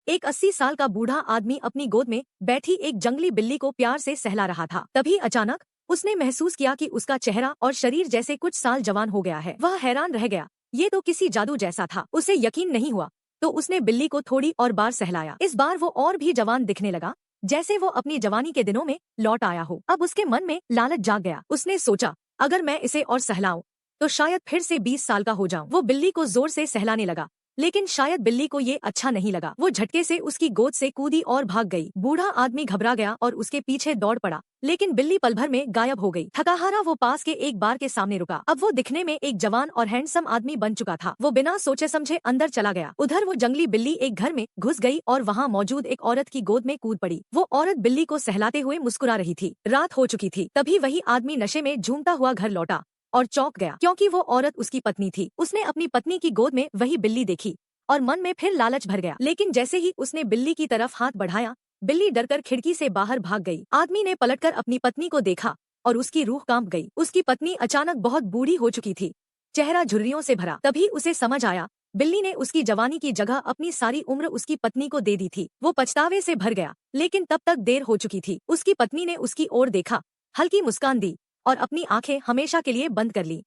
एक 80 साल का बूढ़ा आदमी अपनी गोद में बैठी एक जंगली बिल्ली को प्यार से सहला रहा था। तभी अचानक उसने महसूस किया कि उसका चेहरा और शरीर जैसे कुछ साल जवान हो गया है। वह हैरान रह गया, ये तो किसी जादू जैसा था। उसे यकीन नहीं हुआ तो उसने बिल्ली को थोड़ी और बार सहलाया। इस बार वो और भी जवान दिखने लगा, जैसे वो अपनी जवानी के दिनों में लौट आया हो। अब उसके मन में लालच जाग गया। उसने सोचा, अगर मैं इसे और सहलाऊं तो शायद फिर से 20 साल का हो जाऊं। वो बिल्ली को जोर से सहलाने लगा, लेकिन शायद बिल्ली को ये अच्छा नहीं लगा। वो झटके से उसकी गोद से कूदी और भाग गई। बूढ़ा आदमी घबरा गया और उसके पीछे दौड़ पड़ा, लेकिन बिल्ली पल भर में गायब हो गई। थकाहारा वो पास के एक बार के सामने रुका। अब वो दिखने में एक जवान और हैंडसम आदमी बन चुका था। वो बिना सोचे समझे अंदर चला गया। उधर वो जंगली बिल्ली एक घर में घुस गई और वहाँ मौजूद एक औरत की गोद में कूद पड़ी। वो औरत बिल्ली को सहलाते हुए मुस्कुरा रही थी। रात हो चुकी थी। तभी वही आदमी नशे में झूमता हुआ घर लौटा और चौंक गया, क्योंकि वो औरत उसकी पत्नी थी। उसने अपनी पत्नी की गोद में वही बिल्ली देखी और मन में फिर लालच भर गया। लेकिन जैसे ही उसने बिल्ली की तरफ हाथ बढ़ाया, बिल्ली डरकर खिड़की से बाहर भाग गई। आदमी ने पलटकर अपनी पत्नी को देखा और उसकी रूह कांप गई। उसकी पत्नी अचानक बहुत बूढ़ी हो चुकी थी, चेहरा झुर्रियों से भरा। तभी उसे समझ आया, बिल्ली ने उसकी जवानी की जगह अपनी सारी उम्र उसकी पत्नी को दे दी थी। वो पछतावे से भर गया, लेकिन तब तक देर हो चुकी थी। उसकी पत्नी ने उसकी ओर देखा, हल्की मुस्कान दी और अपनी आंखें हमेशा के लिए बंद कर ली।